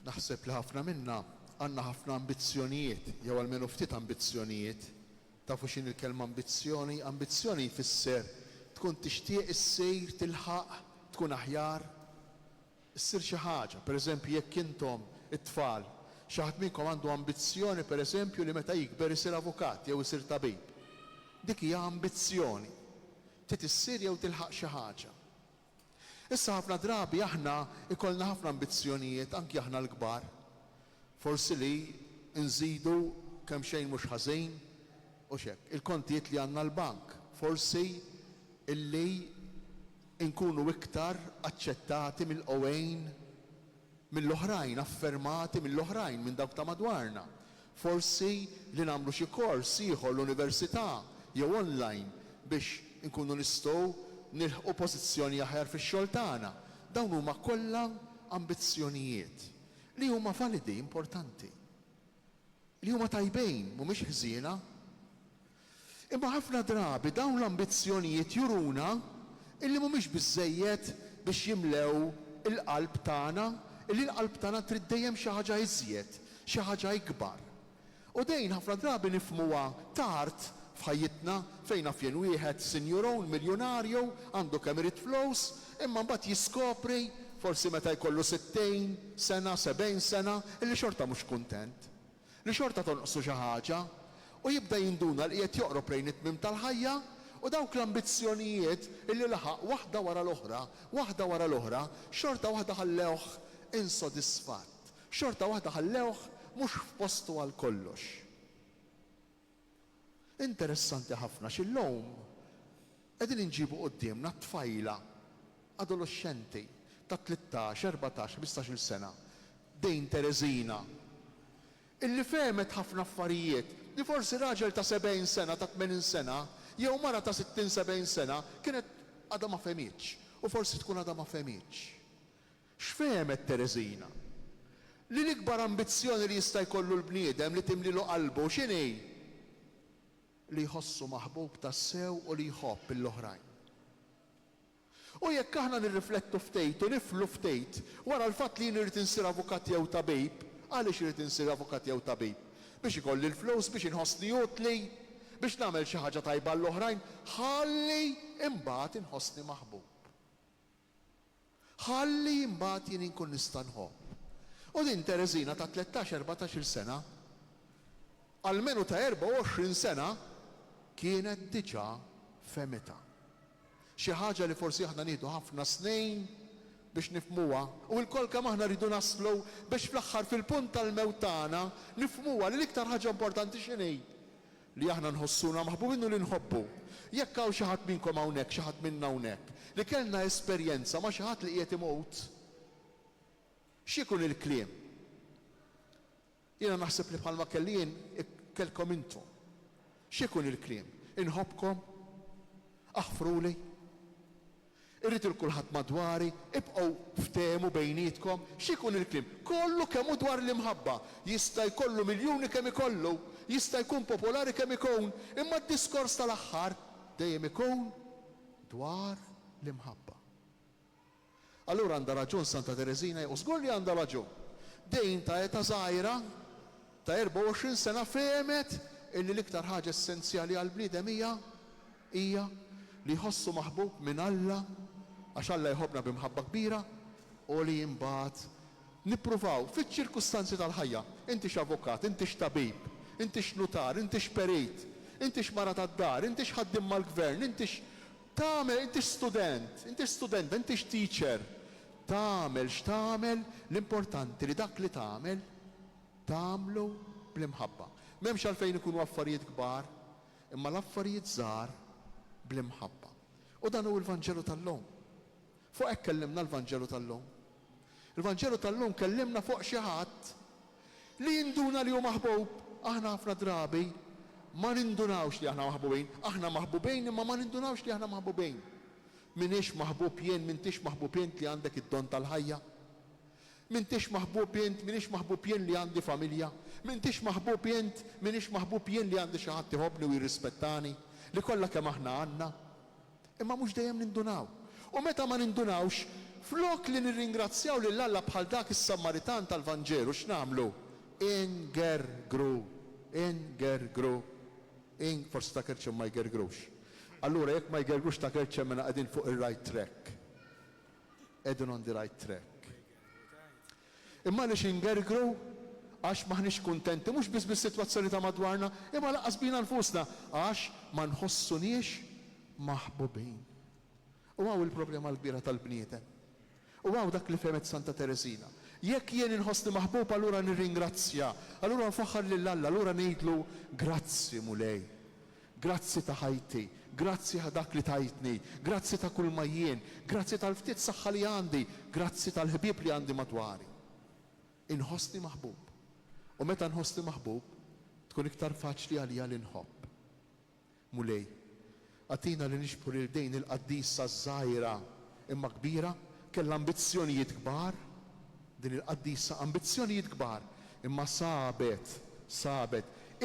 Naħseb li ħafna minna għandna ħafna ambizzjonijiet, jew almenu ftit ambizzjonijiet. Tafu x'in il-kelma ambizzjoni? Ambizzjoni jfisser tkun tixtieq issir tilħaq, tkun aħjar, issir xi ħaġa. Pereżempju jekk intom it-tfal, xi ħadd minnkom għandu ambizzjoni pereżempju li meta jikber isir avukat jew isir tabib. Dik hija ambizzjoni. Trid issir jew tilħaq xi ħaġa. Issa ħafna drabi aħna ikollna ħafna ambizzjonijiet anki aħna l-kbar. Forsi li nżidu kemm xejn mhux ħażin u x'hekk. Il-kontijiet li għandna l-bank. Forsi illi nkunu iktar aċċettati mill-qowejn mill-oħrajn, affermati mill-oħrajn minn dawk ta' madwarna. Forsi li nagħmlu xi kors ieħor l-università jew online biex nkunu nistgħu nilħqu pożizzjoni aħjar fix-xogħol tagħna. Dawn huma kollha ambizzjonijiet li huma validi, importanti. Li huma tajbejn, mhumiex ħżiena. Imma ħafna drabi dawn l-ambizzjonijiet juruna illi mhumiex biżżejjed biex jimlew il-qalb tagħna, illi l-qalb tagħna trid dejjem xi ħaġa iżjed, xi ħaġa ikbar. U dejn ħafna drabi nifhmuha tard f'ħajjitna fejn nafjen wieħed sinjuron miljonarju għandu kemm irid flus, imma mbagħad jiskopri forsi meta jkollu 60 sena, 70 sena, illi xorta mhux kuntent. Li xorta tonqsu xi ħaġa u jibda jinduna li qed joqrob lejn it-tmiem tal-ħajja u dawk l-ambizzjonijiet illi laħaq waħda wara l-oħra, waħda wara l-oħra, xorta waħda ħallewh insodisfatt. Xorta waħda ħallewh mhux f'postu għal kollox. Interessanti ħafna x'illum qegħdin inġibu qudiemna tfajla adolescenti ta' 13, 14, 15-il sena. Dejn Tereżina illi fehmet ħafna affarijiet li forsi raġel ta' 70 sena, ta' 80 sena, jew mara ta' 60-70 sena kienet għadha ma fehmitx u forsi tkun għadha ma fehmitx. X'fehmet Tereżina? Li l-ikbar ambizzjoni li jista' jkollu l-bniedem li timlilu qalbu x'inhi? Li jħossu maħbub tas-sew u li jħobb l-oħrajn. U jekk aħna nirriflettu ftejt u niflu ftejt wara l-fatt li nirrid insir avukat jew tabib, għaliex irid insir avukat jew tabib? Biex ikolli l-flus, biex inħossni utli, biex nagħmel xi ħaġa tajba l-oħrajn, ħalli imbagħad inħossni maħbub. Ħalli imbagħad jien inkun nista' nħobb. U din Tereżina ta' 13-14 sena, almenu ta' 24 sena, kienet diġà femita. Xi ħaġa li forsi aħna nieħdu ħafna snin biex nifhmuha u l-kol kemm aħna rridu naslu biex fl-aħħar fil-punt tal-mewt tagħna nifhmuha li l-iktar ħaġa importanti x'inhi li aħna nħossuna maħbubin u li nħobbu. Jekk hawn xi ħadd minnkom hawnhekk, xi ħadd minna hawnhekk li kellna esperjenza ma' xi ħadd li qiegħed imut, x'ikun il-kliem? Jiena naħseb li bħalma kelli jien kellkom intom. X'ikun il-kliem? Inħobbkom? Aħfruli? Irrid il-kulħadd madwari, ibqgħu ftehmu bejnietkom, x'ikun il-kliem? Kollu kemm dwar l-imħabba, jista' jkollu miljuni kemm ikollu, jista' jkun popolari kemm ikun, imma d-diskors tal-aħħar dejjem ikun dwar l-imħabba. Allura għandha raġun Santa Tereżina u żgur li għandha raġun. Dejn ta' eta żgħira ta' 24 sena fehmet illi l-iktar ħaġa essenzjali għall bniedem hija li jħossu maħbub minn Alla għax Alla jħobbna b'imħabba kbira u li jimbagħad nippruvaw fiċ-ċirkustanzi tal-ħajja. Intix avukat, intix tabib, intix notar, intix perit, intix mara tad-dar, intix ħaddim mal-gvern, intix student, intix teacher. Tagħmel x'tagħmel, l-importanti li dak li tagħmlu bl-imħabba. M'hemmx għalfejn ikunu affarijiet kbar, imma l-affarijiet żgħar bl-imħabba. U dan hu l-Vanġelu tal-lum. Fuq hekk kellimna l-Vanġelu tal-lum. Il-Vanġelu tal-lum kellimna fuq xi ħadd li jinduna li hu maħbub. Aħna ħafna drabi ma nindunawx li aħna maħbubin. Aħna maħbubin imma ma nindunawx li aħna maħbubin. Minix maħbub jien, mintix maħbub jien li għandek id-don tal-ħajja. Mintix maħbub jien, minix maħbub jien li għandi familja. Mintix maħbub jien, minix maħbub jien li għandi xi ħadd iħobbni u jirrispettani. Li kollha kemm aħna għandna. Imma mhux dejjem nindunaw. U meta ma nindunawx, flok li nirringrazzjaw lil Alla bħal dak is-Samaritan tal-Vanġelu x'namlu? Ingergru. Forsi ta' kerċem ma jgergrux. Allura jekk ma jgergrux ta' kerċem minn qegħdin fuq ir-right track. Qegħdin on the right track. Imma li xingergru għax maħniex kuntenti, mhux biss bis-sitwazzjoni ta' madwarna, imma laqas bina nfusna għax ma nħossuniex maħbubin. U għaw il-problema l-kbira tal-bnieten. U għaw dak li femet Santa Teresina. Jekk jien inħossni maħbub, allura nirringrazzja, allura nfaħħar lill-Alla, allura ngħidlu grazzi mulej, grazzi ta' ħajti, grazzi ta' dak li tajtni, grazzi ta' kull ma jien, grazzi tal-ftit saħħa li għandi, grazzi tal-ħbieb li għandi madwari. Inħossni maħbub. U meta nħossni maħbub, tkun iktar faċli għalija li nħobb. Mulej, għatina li nixbur il-dejn il-qaddisa żgħira imma kbira, kellha ambizzjonijiet kbar, din il-qaddisa ambizzjonijiet kbar, imma sabet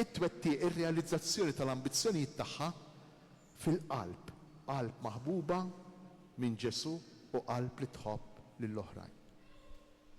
it-twettiq ir-realizzazzjoni tal-ambizzjonijiet tagħha fil-qalb, qalb maħbuba minn Ġesu u qalb li tħobb lill-oħrajn.